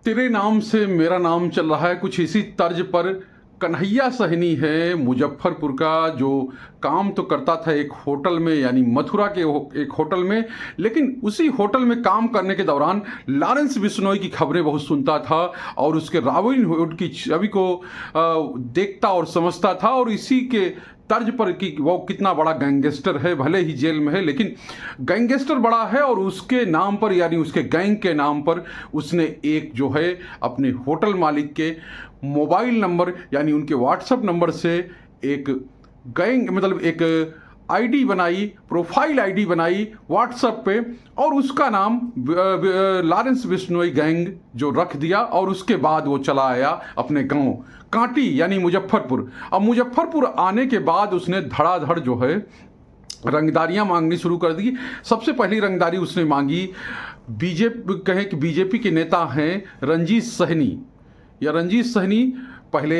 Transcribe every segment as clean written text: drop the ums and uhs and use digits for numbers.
तेरे नाम से मेरा नाम चल रहा है, कुछ इसी तर्ज पर कन्हैया सहनी है मुजफ्फरपुर का, जो काम तो करता था एक होटल में, यानी मथुरा के एक होटल में। लेकिन उसी होटल में काम करने के दौरान लॉरेंस बिश्नोई की खबरें बहुत सुनता था और उसके रॉबिनहुड की छवि को देखता और समझता था, और इसी के तर्ज पर कि वो कितना बड़ा गैंगस्टर है। भले ही जेल में है लेकिन गैंगस्टर बड़ा है, और उसके नाम पर यानी उसके गैंग के नाम पर उसने एक जो है अपने होटल मालिक के मोबाइल नंबर यानी उनके व्हाट्सएप नंबर से एक गैंग मतलब एक आईडी बनाई, प्रोफाइल आईडी बनाई व्हाट्सएप पे, और उसका नाम लॉरेंस बिश्नोई गैंग जो रख दिया। और उसके बाद वो चला आया अपने गांव कांटी यानी मुजफ्फरपुर। अब मुजफ्फरपुर आने के बाद उसने धड़ाधड़ जो है रंगदारियां मांगनी शुरू कर दी। सबसे पहली रंगदारी उसने मांगी, बीजेपी के नेता हैं रंजीत सहनी। या रंजीत सहनी पहले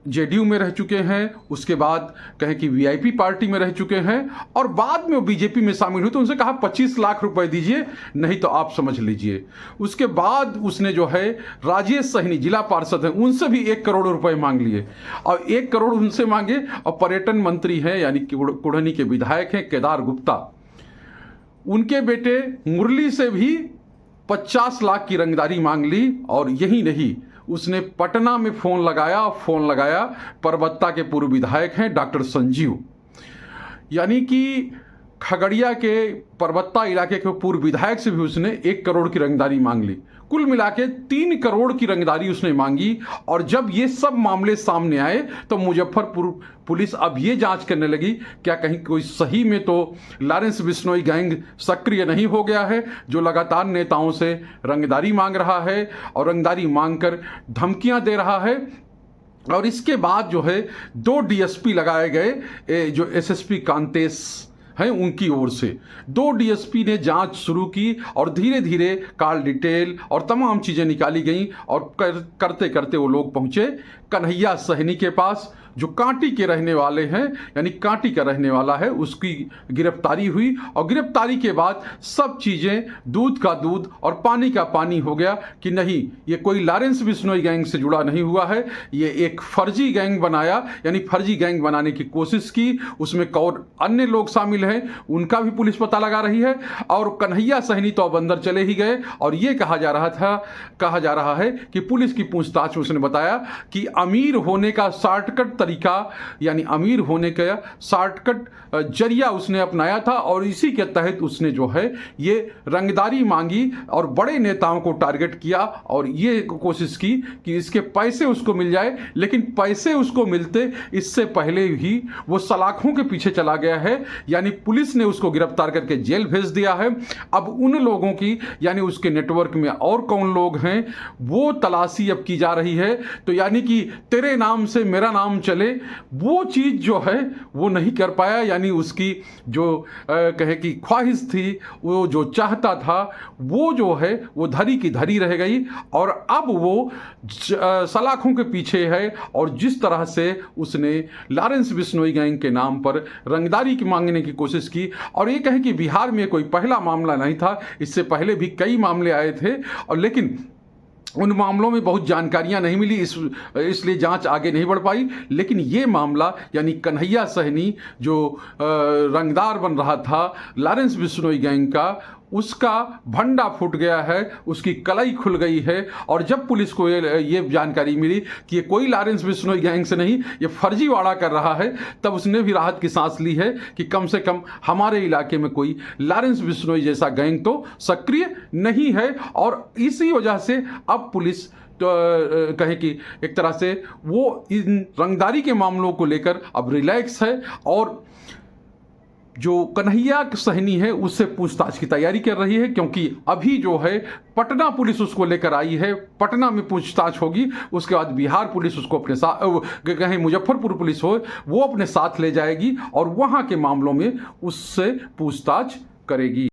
जेडीयू में रह चुके हैं, उसके बाद कहें कि वीआईपी पार्टी में रह चुके हैं, और बाद में वो बीजेपी में शामिल हुए। तो उनसे कहा 25 लाख रुपए दीजिए, नहीं तो आप समझ लीजिए। उसके बाद उसने जो है राजेश सहनी जिला पार्षद हैं, उनसे भी 1 करोड़ रुपए मांग लिए, और 1 करोड़ उनसे मांगे। और पर्यटन मंत्री हैं यानी कुढ़नी के विधायक हैं केदार गुप्ता, उनके बेटे मुरली से भी 50 लाख की रंगदारी मांग ली। और यही नहीं, उसने पटना में फोन लगाया परबत्ता के पूर्व विधायक हैं डॉक्टर संजीव, यानी कि खगड़िया के परबत्ता इलाके के पूर्व विधायक से भी उसने 1 करोड़ की रंगदारी मांग ली। कुल मिला के 3 करोड़ की रंगदारी उसने मांगी। और जब ये सब मामले सामने आए तो मुजफ्फरपुर पुलिस अब ये जांच करने लगी, क्या कहीं कोई सही में तो लॉरेंस बिश्नोई गैंग सक्रिय नहीं हो गया है, जो लगातार नेताओं से रंगदारी मांग रहा है और रंगदारी मांगकर धमकियां दे रहा है। और इसके बाद जो है 2 डीएसपी लगाए गए, जो एसएसपी कांतेश हैं उनकी ओर से 2 डीएसपी ने जांच शुरू की, और धीरे धीरे कॉल डिटेल और तमाम चीज़ें निकाली गईं। और करते करते वो लोग पहुंचे कन्हैया सहनी के पास, जो कांटी के रहने वाले हैं, यानी कांटी का रहने वाला है। उसकी गिरफ्तारी हुई, और गिरफ्तारी के बाद सब चीज़ें दूध का दूध और पानी का पानी हो गया कि नहीं, ये कोई लॉरेंस बिश्नोई गैंग से जुड़ा नहीं हुआ है, ये एक फर्जी गैंग बनाया, यानी फर्जी गैंग बनाने की कोशिश की। उसमें और अन्य लोग शामिल हैं, उनका भी पुलिस पता लगा रही है। और कन्हैया सहनी तो अब अंदर चले ही गए, और ये कहा जा रहा है कि पुलिस की पूछताछ में उसने बताया कि अमीर होने का शॉर्टकट तरीका, यानी अमीर होने का शॉर्टकट जरिया उसने अपनाया था, और इसी के तहत उसने जो है ये रंगदारी मांगी और बड़े नेताओं को टारगेट किया, और ये कोशिश की कि इसके पैसे उसको मिल जाए। लेकिन पैसे उसको मिलते इससे पहले ही वो सलाखों के पीछे चला गया है, यानी पुलिस ने उसको गिरफ्तार करके जेल भेज दिया है। अब उन लोगों की, यानी उसके नेटवर्क में और कौन लोग हैं, वो तलाशी अब की जा रही है। तो यानी कि तेरे नाम से मेरा नाम चले, वो चीज़ जो है वो नहीं कर पाया, यानी उसकी जो कहे कि ख्वाहिश थी, वो जो चाहता था, वो जो है वो धरी की धरी रह गई। और अब वो सलाखों के पीछे है, और जिस तरह से उसने लॉरेंस बिश्नोई गैंग के नाम पर रंगदारी की मांगने की कोशिश की। और ये कहें कि बिहार में कोई पहला मामला नहीं था, इससे पहले भी कई मामले आए थे, और लेकिन उन मामलों में बहुत जानकारियां नहीं मिली, इसलिए जांच आगे नहीं बढ़ पाई। लेकिन ये मामला यानी कन्हैया सहनी जो रंगदार बन रहा था लॉरेंस बिश्नोई गैंग का, उसका भंडा फूट गया है, उसकी कलाई खुल गई है। और जब पुलिस को ये जानकारी मिली कि ये कोई लॉरेंस बिश्नोई गैंग से नहीं, ये फर्जीवाड़ा कर रहा है, तब उसने भी राहत की सांस ली है कि कम से कम हमारे इलाके में कोई लॉरेंस बिश्नोई जैसा गैंग तो सक्रिय नहीं है। और इसी वजह से अब पुलिस तो कहें कि एक तरह से वो इन रंगदारी के मामलों को लेकर अब रिलैक्स है, और जो कन्हैया सहनी है उससे पूछताछ की तैयारी कर रही है। क्योंकि अभी जो है पटना पुलिस उसको लेकर आई है, पटना में पूछताछ होगी, उसके बाद बिहार पुलिस उसको अपने साथ, कहीं मुजफ्फरपुर पुलिस हो, वो अपने साथ ले जाएगी और वहाँ के मामलों में उससे पूछताछ करेगी।